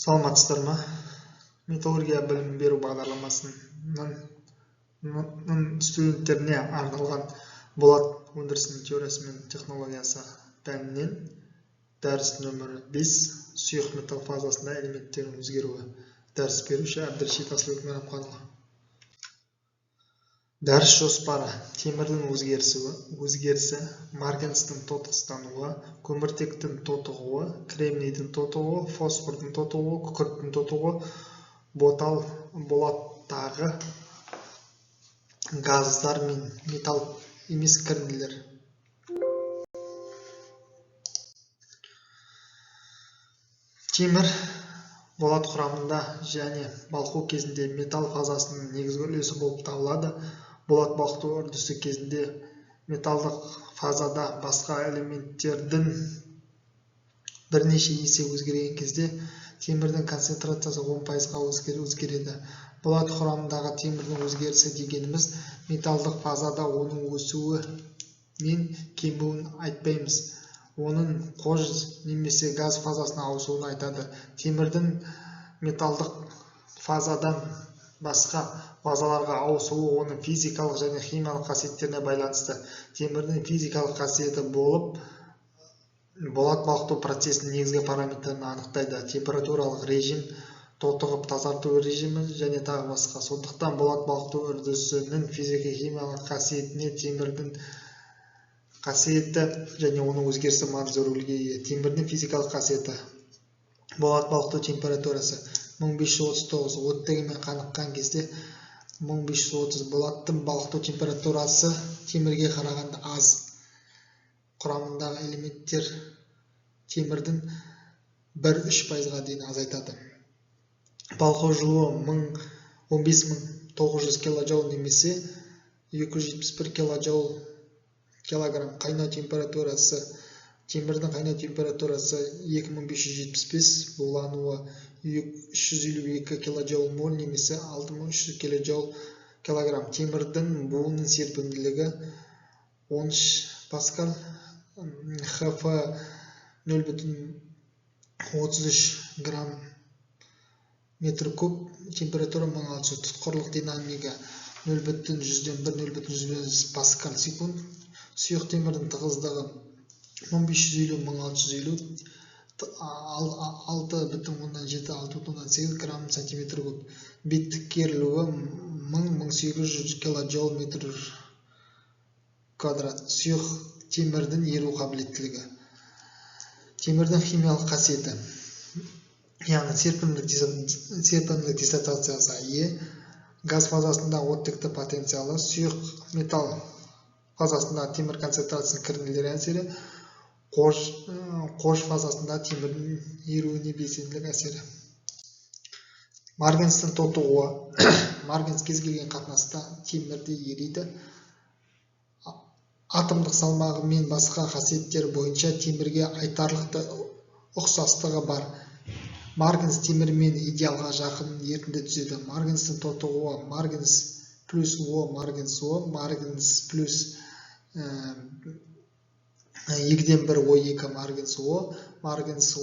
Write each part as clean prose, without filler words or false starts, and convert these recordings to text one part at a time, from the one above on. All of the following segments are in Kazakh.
Саламатсыздар ма? Металлургия білім беру бағдарламасының студенттеріне арналған болат өндірісінің теориясы мен технологиясы пәнінен дәріс нөмірі 5 сұйық металл фазасында элементтердің өзгеруі. Дәріс беруші Әбдіршит Асылбек. Дәріс жоспары: темірдің өзгерісі, марганецтің тотықстануы, көміртектің тотығуы, кремнийдің тотығуы, фосфордың тотығуы, күкірттің тотығуы, болаттағы газдар мен металл емес кірнелер. Темір болат құрамында және балқу кезінде металл фазасының негізгі үлесі болып табылады. Болат балқыту үрдісі кезінде металдық фазада басқа элементтердің бірнеше есе өзгерген кезде темірдің концентрациясы 10%-ға өзгереді. Болат құрамындағы темірдің өзгерісі дегеніміз металдық фазада оның өсуі мен кемуін айтпаймыз. Оның қож немесе газ фазасына ауысуын айтады. Темірдің металдық фазадан басқа фазаларға ауысуы оның физикалық және химиялық қасиеттеріне байланысты. Темірдің физикалық қасиеті болып, болат балқыту процесінің негізгі параметрлерін анықтайды. Температуралық режим, тотығып тазарту режимі және тағы басқа. Сондықтан болат балқыту үрдісінің физика-химиялық қасиетіне темірдің қасиеті және оның өзгерісі маңызды рөлге ие. Темірдің физикалық қасиеті: болат балқыту температурасы 1539, оттегімен қаныққан кезде 1530. Болаттың балқыту температурасы темірге қарағанда аз. Құрамындағы элементтер темірдің 1-3%-ға дейін азайтады. Балқу жылуы 15900 килоджоул немесе 271 килограмм. Қайнау температурасы: темірдің қайнау температурасы 2575, булануы 352 килоджоул моль немесе 6300 килограмм. Темірдің буының серпімділігі 13 паскаль, ХФ 0,33 грамм метр куб, температура 1600, тұтқырлық динамика 0,1-0,1 паскаль секунд. Сұйық темірдің тығыздығы 1550-1650, 6,7-6,8 грамм сантиметр куб. Беттік керілуі 1000-1800 килоджоул метр квадрат. Сұйық темірдің еру қабілеттілігі. Темірдің химиялық қасиеті, яғни серпімділік диссоциацияға ие. Газ фазасында оттекті потенциалы, сұйық металл фазасында темір концентрациясының кірнелер әсері, қож фазасында темірдің еруіне белсенділік әсері. Марганецтің тотығуы: марганец кез келген қатынаста темірде ериді. Атомдық салмағы мен басқа қасиеттері бойынша темірге айтарлықтай ұқсастығы бар. Марганец темірмен идеалға жақын ерітінді түзеді. Марганецтің тотығуы: марганец плюс О, марганец О, марганец плюс 2-1 О2 марганец О, марганец О,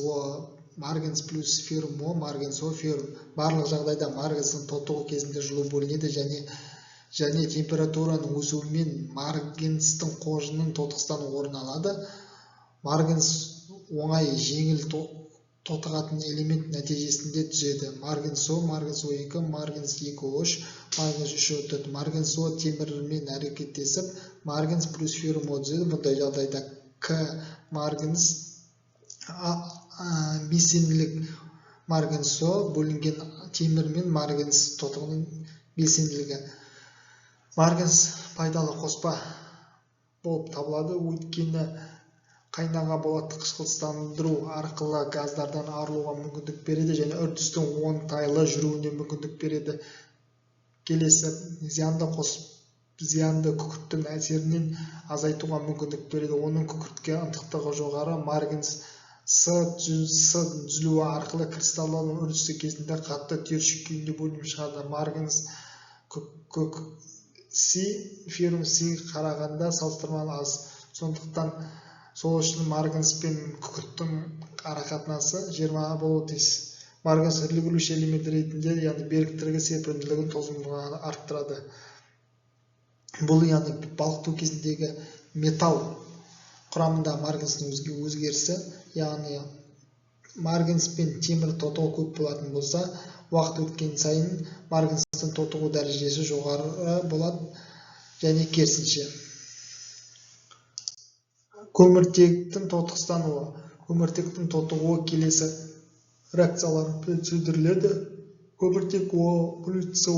марганец плюс феррум О, марганец О, феррум. Барлық жағдайда марганецтің тотығу кезінде жылу бөлінеді және температураның өсуімен марганецтің қожының тотықстану орын алады. Марганец оңай жеңіл тотығатын элемент нәтижесінде түзеді. Марганец О, марганец О2, марганец 2О3, марганец 3О4. Марганец О темірмен әрекеттесіп, марганец плюс феррум О түзеді. Бұндай жағдайда К марганец белсенділік марганец О бөлінген темірмен марганец тотығының белсенділігі. Марганец пайдалы қоспа болып табылады, өйткені қайнаға болатты қышқылстандыру арқылы газдардан арылуға мүмкіндік береді және үрдістің оңтайлы жүруіне мүмкіндік береді. Келесі: зиянды күкірттің әсерінен азайтуға мүмкіндік береді. Оның күкіртке ынтықтығы жоғары. Марганец С түзілуі арқылы кристалдану үрдісі кезінде қатты түйіршік күйінде бөлініп шығады. Марганец С феррум С қарағанда салыстырмалы аз. Сондықтан сол үшін марганец пен күкірттің арақатынасы 20 болуы тиіс. марганец ірілгілеуші элемент ретінде яғни беріктілігі, серпімділігін, тозымдылығын арттырады. Бұл яғни балқыту кезіндегі металл құрамында марганецтің өзгерісі, яғни марганец пен темір тотығы көп болатын болса, уақыт өткен сайын марганецтің тотығу дәрежесі жоғары болады және керісінше. Көміртектің тотықстануы. Көміртектің тотығуы келесі реакциялармен түсіндіріледі. Көміртек О плюс СО,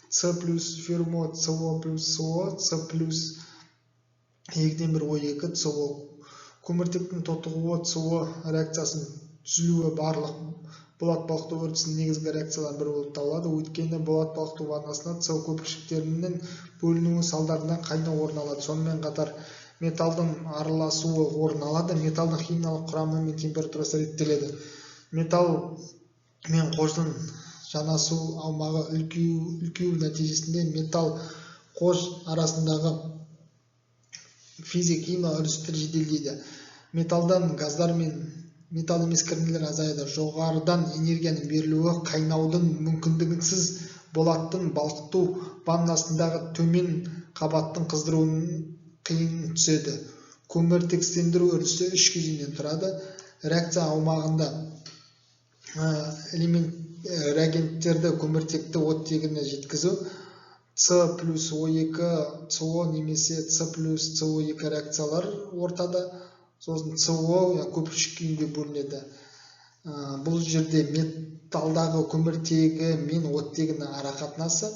С плюс фермо, СО плюс СО, С плюс 2-1 О2 СО. Көміртектің тотығуы СО реакциясын түзілуі барлық болат балқыту үрдісінің негізгі реакцияларының бірі болып табылады. Өйткені болат балқыту ваннасында СО көпіршіктерінің бөлінуі салдарынан қайнау орын алады. Сонымен қатар металдың араласуы орын алады. Металдың химиялық құрамы мен температурасы реттеледі. Металл мен қождың жанасу аумағы үлкею нәтижесінде металл қож арасындағы физик-химия үрдістер жеделдейді. Металдан газдар мен металл емес кірнелер азаяды. Жоғарыдан энергияның берілуі қайнаудың мүмкіндігінсіз болаттың балқыту ваннасындағы төмен қабаттың қыздыруының қиын түседі. Көміртекстендіру үрдісі 3 кезеңнен тұрады. Реакция аумағында реагенттерді көміртекті оттегіне жеткізу, С плюс О2 СО немесе С плюс СО2 реакциялар ортада, сосын СО көпіршік күйінде бөлінеді. Бұл жерде металдағы көміртегі мен оттегінің арақатынасы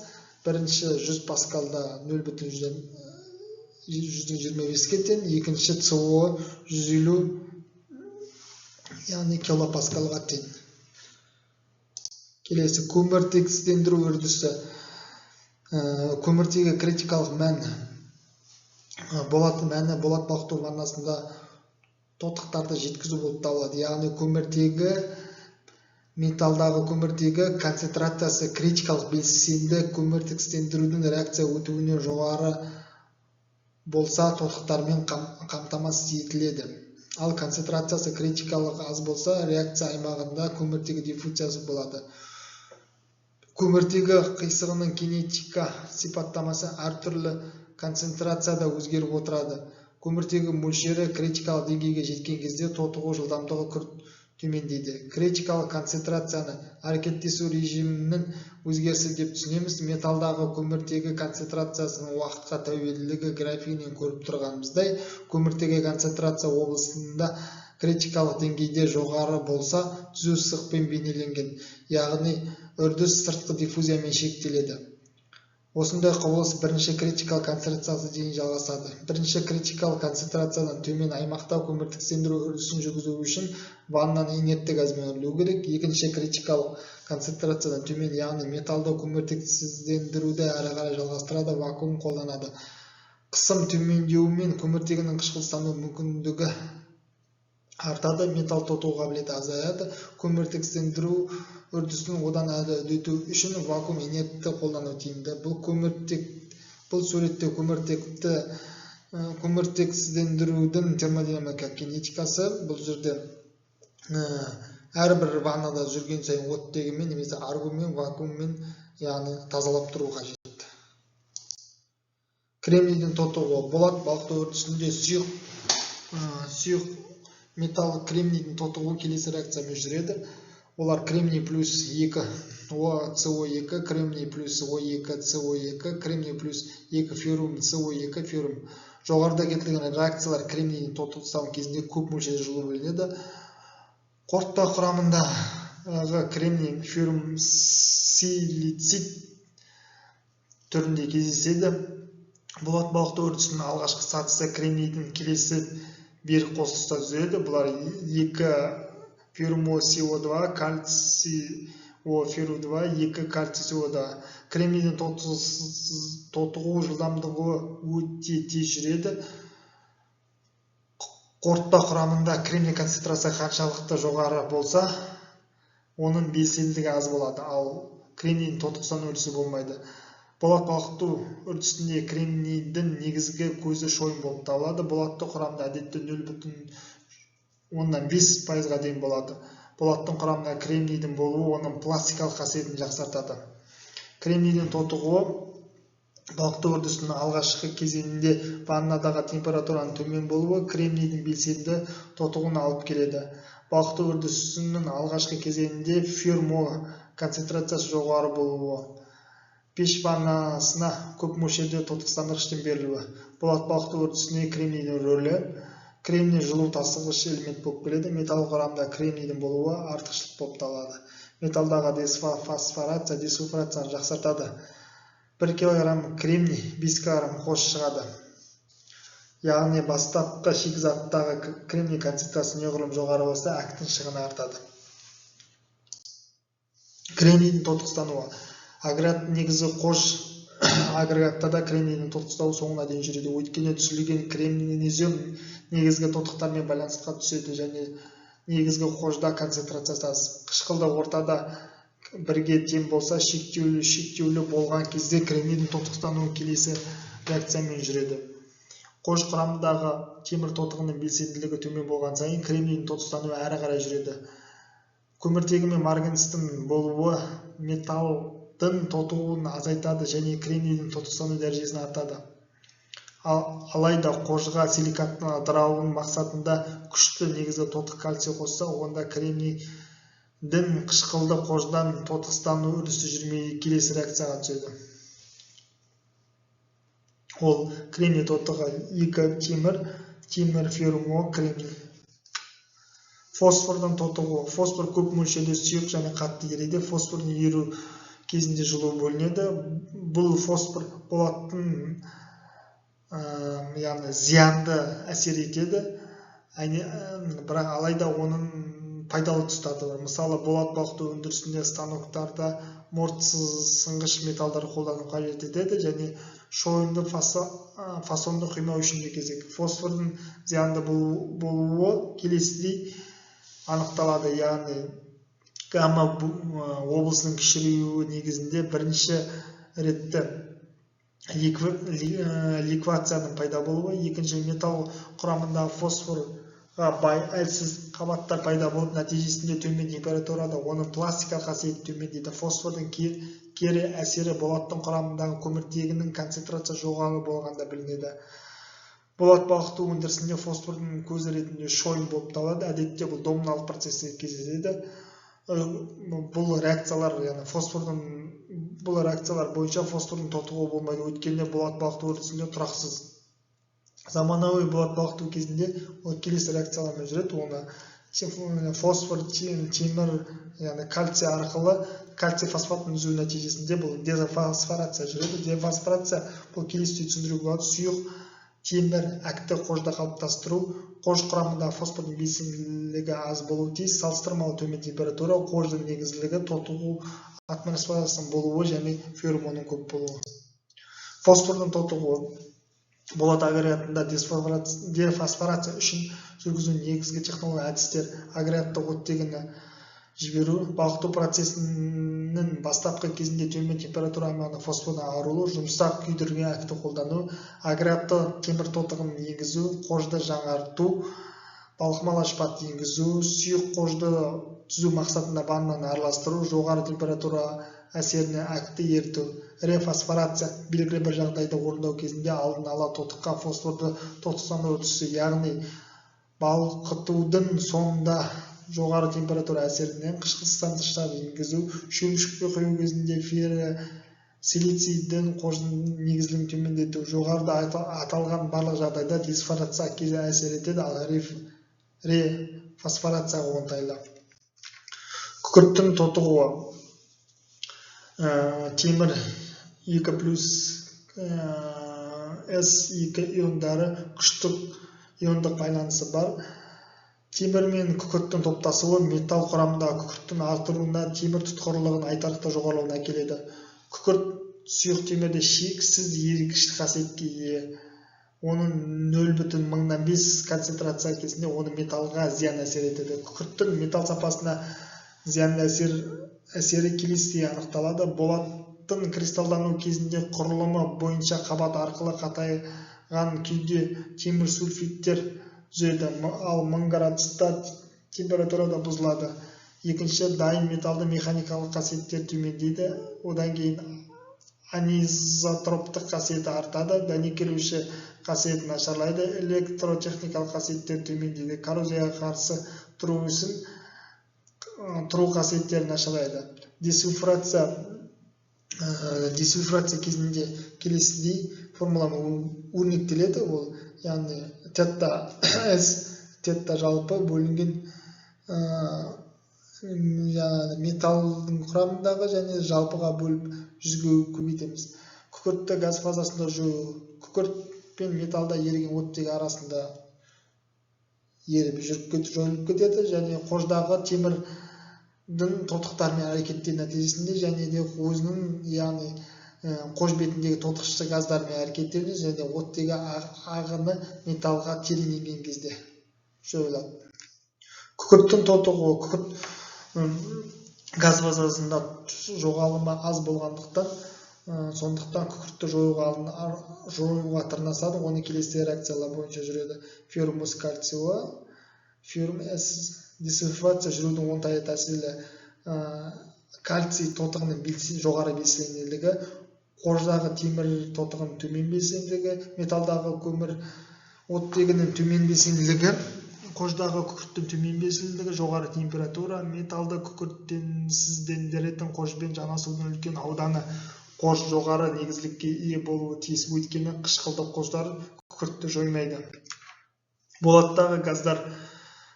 бірінші 100 паскалда 0,125-ке тең, екінші СО 150 яғни килопаскалға тең. Келесі көміртекстендіру үрдісі. Көміртегі критикалық мәні. Болат балқыту ваннасында тотықтарды жеткізу болып табылады. Яғни көміртегі, металдағы көміртегі концентрациясы критикалық белсенді көміртекстендірудің реакция өтуіне жоғары болса, тотықтармен қамтамасыз етіледі. Ал концентрациясы критикалық аз болса, реакция аймағында көміртегі диффузиясы болады. Көміртегі қисығының кинетика сипаттамасы әртүрлі концентрацияда өзгеріп отырады. Көміртегі мөлшері критикалық деңгейге жеткен кезде тотығу жылдамдығы күрт төмендейді. Критикалық концентрацияны әрекеттесу режимінің өзгерісі деп түсінеміз. Металдағы көміртегі концентрациясының уақытқа тәуелділігі графигінен көріп тұрғанымыздай, көміртегі концентрация облысында критикалық деңгейде жоғары болса, түзу сызықпен бейнеленген, яғни үрдіс сыртқы диффузиямен шектеледі. Осындай құбылыс бірінші критикалық концентрациясы дейін жалғасады. Бірінші критикалық концентрациядан төмен аймақта көміртекстендіру үрдісін жүргізу үшін ваннаны инертті газбен үрлеу керек. Екінші критикалық концентрациядан төмен, яғни металды көміртексіздендіруді әрі қарай жалғастырады, вакуум қолданады. Қысым төмендеуімен көміртегінің қышқылстану мүмкіндігі артады, металл тотығу қабілеті азаяды. Көміртекстендіру үрдісін одан әрі үдету үшін вакуум инертті қолдану тиімді. Бұл суретте көміртексіздендірудің термодинамика кинетикасы. Бұл жерде әрбір ваннада жүрген сайын оттегімен немесе аргонмен, вакууммен, яғни тазалап тұру қажет. Кремнийдің тотығуы. Болат балқыту үрдісінде сұйық металл кремнийдің тотығуы келесі реакциямен жүреді. Олар кремний плюс 2 СО2, кремний плюс О2 СО2, кремний плюс 2 феррум СО2 феррум. Жоғарыда келтірілген реакциялар кремнийдің тотықсауы кезінде көп мөлшерде жылу бөлінеді. Қорытпа құрамындағы кремний феррум силицид түрінде кездеседі. Болат балқыту үрдісінің алғашқы сатысы кремнийдің келесі берік қосылыстар түзіледі. Бұлар 2 феррумо СО2, кальций О-ферру-2, 2 кальций СО2. Кремнийдің тотығу жылдамдығы өте тез жүреді. Қорытпа құрамында кремний концентрация қаншалықты жоғары болса, оның белсенділігі аз болады, ал кремнийдің тотықсан үрдісі болмайды. Болат балқыту үрдісінде кремнийдің негізгі көзі шойын болып табылады. Болатты құрамында әдетте 0,5%-ға дейін болады. болаттың құрамында кремнийдің болуы оның пластикалық қасиетін жақсартады. Кремнийдің тотығуы балықты үрдісінің алғашқы кезеңінде ваннадағы температураның төмен болуы кремнийдің белсенді тотығуына алып келеді. Балықты үрдісінің алғашқы кезеңінде фермо концентрациясы жоғары болуы, пеш ваннасына көп мөлшерде тотықсандырғыштың берілуі. Болат балықты үрдісіне кремнийдің рөлі. Кремний жылу тасығыш элемент болып келеді. Металл құрамында кремнийдің болуы артықшылық болып табылады. Металдағы десфосфорация, десульфурацияны жақсартады. 1 кг кремний 5 кг қос шығады. Яғни бастапқы шикізаттағы кремний концентрациясы неғұрлым жоғары болса, әктің шығыны артады. Кремнийдің тотықстануы. Агрегат негізі қош агрегаттарда кремнийдің тотықстауы соңына дейін жүреді. Өйткені түзілген кремнезем негізгі тотықтармен байланысқа түседі және негізгі қожда концентрациясы аз. Қышқылды ортада бірге тең болса, шектеулі болған кезде кремнийдің тотықстануы келесі реакциямен жүреді. Қож құрамындағы темір тотығының белсенділігі төмен болған сайын кремнийдің тотықстануы әрі қарай жүреді. Көміртегі мен марганецтің болуы металлдың тотығуын азайтады және кремнийдің тотықстану дәрежесін артады. Алайда қожға силикаттың ыдырауының мақсатында күшті негізгі тотық кальций қосса, онда кремнийдің қышқылды қождан тотықстану үрдісі жүрмей келесі реакцияға түседі. Ол кремний тотығы 2 темір фермо кремний. Фосфордың тотығуы. Фосфор көп мөлшерде сұйық және қатты ериді. Фосфордың еру кезінде жылу бөлінеді. Бұл фосфор болаттың зиянды әсер етеді. Бірақ алайда оның пайдалы тұстары бар. Мысалы, болат балықты өндірісінде станоктарда морт-сынғыш металдар қолдану қажет етеді және шойынды фасонды құймау үшін де кезек. Фосфордың зиянды болуы келесідей анықталады, яғни гамма облысының кішіреюі негізінде бірінші ретті ликвацияның пайда болуы, екінші металл құрамындағы фосфорға бай әлсіз қабаттар пайда болып, нәтижесінде төмен температурада оның пластикалық қасиеті төмендейді. Фосфордың кері әсері болаттың құрамындағы көміртегінің концентрациясы жоғары болғанда білінеді. Болат балықты өндірісінде фосфордың көзі ретінде шойын болып табылады. Әдетте бұл доминалық процесте кездеседі. Бұл реакциялар бойынша фосфордың тотығуы болмайды, өйткені болат балықты өрісінде тұрақсыз. Заманауи болат балықты кезінде ол келесі реакциялармен жүреді. Оны фосфор, темір, кальций арқылы кальций фосфатын үзу нәтижесінде бұл дефосфорация жүреді. Дефосфорация бұл келесі түсіндіру болады. Сұйық темір әкті қожда қалыптастыру. Қож құрамында фосфордың белсенділігі аз болуы тиіс. Салыстырмалы төмен температура, қождың негізілігі, тотығу атмосферасының болуы және ферромонның көп болуы. Фосфордың тотығуы. Болат агрегатында дефосфорация үшін жүргізу негізгі технология әдістер: агрегатты оттегіні жіберу, балқыту процесінің бастапқы кезінде төмен температурамен фосфордан арылу, жұмсақ күйдірген әкті қолдану, агрегатты темір тотығын енгізу, қожды жаңарту, балқымалы шпат енгізу, сұйық қожды түзу мақсатында ваннаны араластыру, жоғары температура әсеріне әкті ерту. Рефосфорация белгілі бір жағдайды орындау кезінде алдын ала тотыққа фосфорды тотықсандыру үрдісі, яғни балқытудың соңында жоғары температура әсерінен қышқылтастағыштар енгізу, шөмішкеге құю кезінде ферросилицийдің қождың негізілігін төмендету. Жоғарыда аталған барлық жағдайда дисфосфорация әсер етеді, ал рефосфорацияға оңтайлы. Күкірттің тотығуы. Темір 2+S2 иондары күштік иондық байланысы бар. Темір мен күкірттің топтасуы металл құрамындағы күкірттің артыруына, темір тұтқырлығын айтарлықтай жоғарылауына әкеледі. Күкірт сұйық темірде шексіз ерігіштік қасиетке ие. Оның 0,05 концентрация кезінде оны металлға зиян әсер етеді. Күкірттің металл сапасына зиян әсері келесідей анықталады. Болаттың кристалдану кезінде құрылымы бойынша қабат арқылы қатайған күйде темір сульфидтер түзеді, ал 1000 градуста температурада бұзылады. Екінші, дайын металды механикалық қасиеттер төмендейді. Одан кейін анизотроптық қасиеті артады, дәнекерлеуші қасиеті нашарлайды, электротехникалық қасиеттер төмендейді, коррозияға қарсы тұру үшін тұру қасиеттері нашарлайды. Десульфрация кезінде келесідей формуламен өрнектеледі. Ол яғни тетта S, тетта жалпы бөлінген металдың құрамындағы және жалпыға бөліп 100-ге көбейтеміз. Күкіртті газ фазасында жою. Күкірт пен металда еріген оттегі арасында еріп жойылып кетеді және қождағы темірдің тотықтармен әрекеттер нәтижесінде және де өзінің яғни қож бетіндегі тотықшы газдармен әрекеттері және оттегі ағыны металға терең енген кезде жойылады. Күкірттің тотығы, күкірт газ фазасында жоғалымы аз болғандықтан, сондықтан күкіртті жоюға тырнасады. Оны келесі реакциялар бойынша жүреді. Феррум С кальциуы, феррум С десульфация жүрудің оңтайлы тәсілі кальций тотығының жоғары белсенділігі, қождағы темір тотығының төмен белсенділігі, металдағы көмір оттегінің төмен белсенділігі, қождағы күкірттің төмен белсенділігі, жоғары температура, металды күкірттенсіздендіретін қожбен жанасудың үлкен ауданы. Қож жоғары негізділікке ие болуы тиіс, өйткені қышқылды қождар күкіртті жоймайды. Болаттағы газдар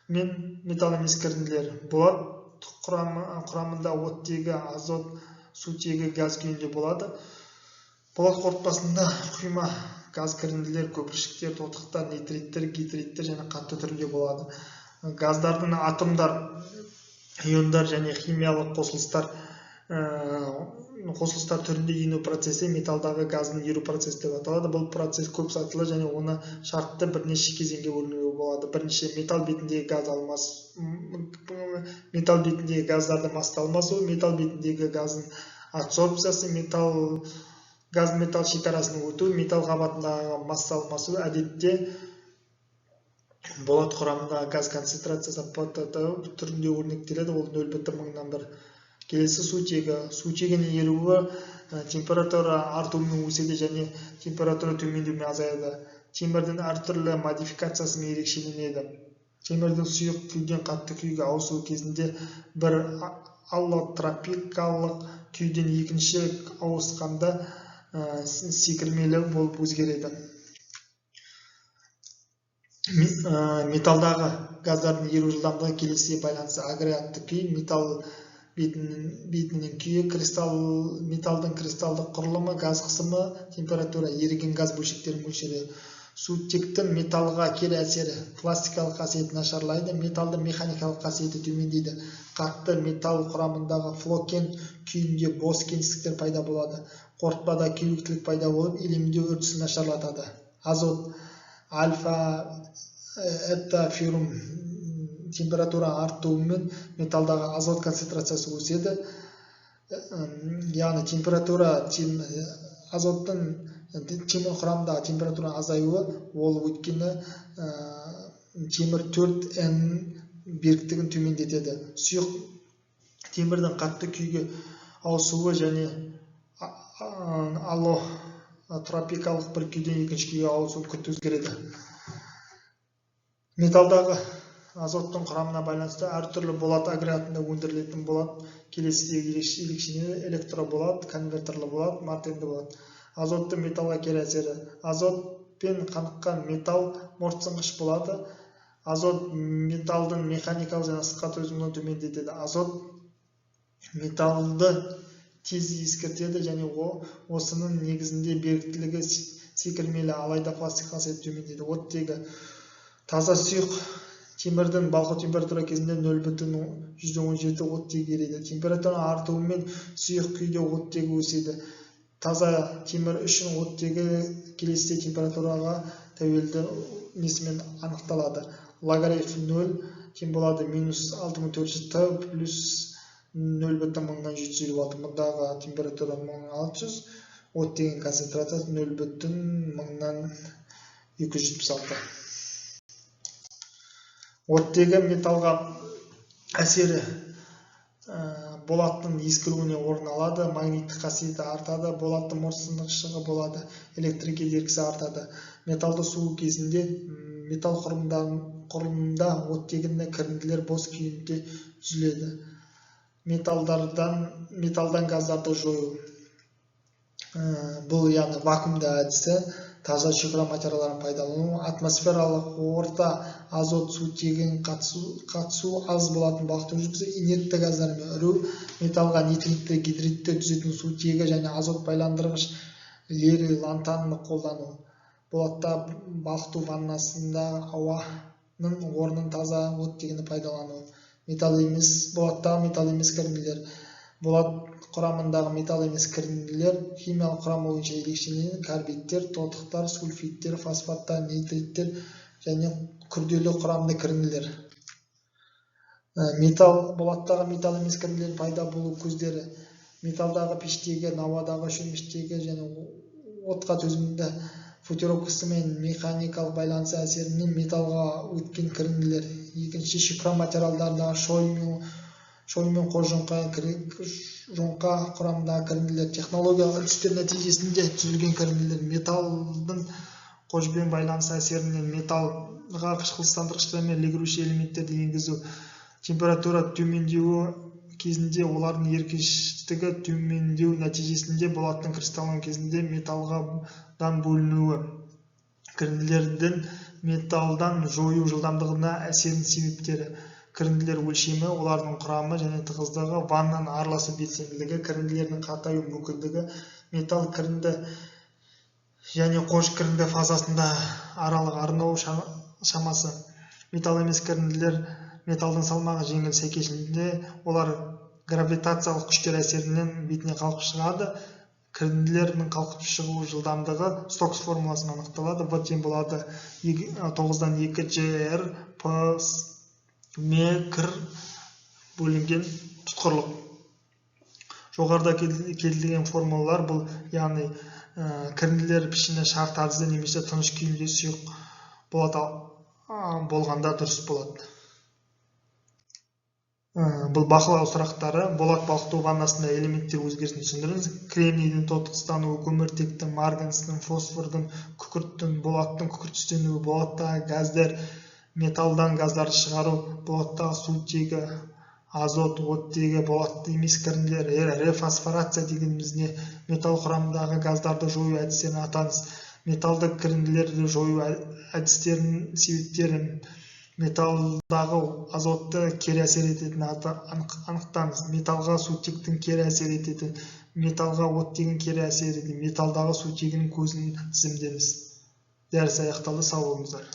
мен металл емес кірінділер. Болат құрамында оттегі, азот, сутегі газ күйінде болады. Болат қорытпасында құйма газ кірінділер, көпіршіктер, тотықтар, нитриттер, гидриттер және қатты түрінде болады. Газдардың атомдар, иондар және химиялық қосылыстар түрінде ену процесі металдағы газдың еру процесі деп аталады. Бұл процесс көп сатылы және оны шартты бірнеше кезеңге бөлуге болады. Бірінші, металл бетіндегі газдардың масты алмасуы, металл бетіндегі газдың адсорбциясы, газ-металл шекарасын өту, металл қабатындағы масса алмасуы. Әдетте болат құрамындағы газ концентрациясы түрінде өрнектеледі. Ол 0,1. Келесі сутегі. Сутегінің еруі температура артуымен өседі және температура төмендеумен азаяды. Темірдің әртүрлі модификациясымен ерекшеленеді. Темірдің сұйық күйден қатты күйге ауысуы кезінде бір аллотропикалық күйден екінші ауысқанда секірмелі болып өзгереді. Металдағы газдардың еру жылдамдығы келесі байланысы: агрегатты күй, металл бетінің күйі, металдың кристалдық құрылымы, газ қысымы, температура, еріген газ бөлшектері мөлшері. Сутектің металлға кері әсері: пластикалық қасиеті нашарлайды, металдың механикалық қасиеті төмендейді. Қатты металл құрамындағы флокен күйінде бос кеңістіктер пайда болады. Қорытпада кеуектілік пайда болып, илемдеу үрдісін нашарлатады. Азот, альфа, феррум температура артуымен металдағы азот концентрациясы өседі. Яғни температура азоттың темір құрамындағы температура азаюы, ол өйткені темір 4N беріктігін төмендетеді. Сұйық темірдің қатты күйге ауысуы және аллотропикалық бір күйден екінші күйге ауысуы күрт өзгереді. Металдағы азоттың құрамына байланысты әртүрлі болат агрегатында өндірілетін болат келесідей ерекшеленеді: электроболат, конверторлы болат, мартенді болат. Азоттың металлға кері әсері: азотпен қаныққан металл мұртсынғыш болады. Азот металдың механикалық және ысыққа төзімділігін төмендетеді. Азот металлды тез ескертеді және осының негізінде беріктілігі секірмелі, алайда пластик қасиеті төмендейді. Оттегі: таза сұйық темірдің балқу температура кезінде 0,17 оттегі ереді. Температура артуымен сұйық күйде оттегі өседі. Таза темір үшін оттегі келесі температураға тәуелді несімен анықталады. Логарифм 0 тең болады -6400 Т плюс 0,1756. Мұндағы температура 1600, оттегінің концентрациясы 0,276. Оттегі металға әсері: болаттың ескіруіне орын алады, магниттік қасиеті артады, болаттың морсындық болады, электр кедергісі артады. Металды суы кезінде металл құрылымында оттегінде кірінділер бос күйінде түзіледі. Металдан газдарды жою. Бұл яғни вакуумда әдісі, таза шұғыра материалдарын пайдалану, атмосфералық орта азот сутегінің қатысу аз болатын уақытта жүргізу, инертті газдармен үру, металға нитритті, гидридті түзетін сутегі және азот байландырғыш лері лантанны қолдану. Болатта балқыту ваннасында ауаның орнын таза оттегіні пайдалану. Болаттағы металл емес кірінділер. Болат құрамындағы металл емес кірінділер химиялық құрамы бойынша ерекшеленеді. Карбидтер, тотықтар, сульфидтер, фосфаттар, нитриттер және күрделі құрамды кірінділер. Болаттағы металл емес кірінділер пайда болу көздері: металдағы пештегі, науадағы шөміштегі және отқа төзімді футировкасы мен механикалық байланысы әсерінен металға өткен кірінділер. Екінші, шұқыра материалдардағы шой мен қосжоңқа құрамындағы кірінділер. Технологиялық үрдістер нәтижесінде түзілген кірінділер. Металдың қожбен байланысы әсерінен металға қышқылстандырғыштар мен легіруші элементтерді енгізу. Температура төмендеуі кезінде олардың еркіштігі төмендеу нәтижесінде болаттың кристаллан кезінде металдан бөлінуі. Кірінділердің металдан жою жылдамдығына әсерінің себептері: кірінділер өлшемі, олардың құрамы және тығыздығы, ваннаның араласу белсенділігі, кірінділердің қатаю мүмкіндігі, металл кірінді және қош кірінді фазасында аралық арнау шамасы. Металл емес кірінділер металдың салмағы жеңіл, сәйкесінше олар гравитациялық күштер әсерінен бетіне қалқып шығады. Кірінділердің қалқып шығу жылдамдығы Стокс формуласымен анықталады. В тең болады 9-2 GR P кір бөлінген тұтқырлық. Жоғарыда келтірілген формулалар бұл, яғни кірінділер пішіні шар тәрізді немесе тыныш күйінде сұйық болғанда дұрыс болады. Бұл бақылау сұрақтары: болат балқыту ваннасында элементтер өзгерісін түсіндіріңіз. Кремнийдің тотықстануы, көміртектің, марганецтің, фосфордың, күкірттің, болаттың күкіртістенуі, болаттағы газдар, металдан газдарды шығару, болаттағы сутегі, азот, оттегі, болатты емес кірінділер. Рефосфорация дегенімізде металл құрамындағы газдарды жою әдістерін атаңыз. Металды кірінділерді жою әдістерінің себептерін, металдағы азотты кері әсер ететін анықтаңыз. Металға сутектің кері әсер ететін, металға оттегін кері әсер ететін, металдағы сутегінің көзін тізімдеңіз. Дәріс аяқталды, сау болыңыздар.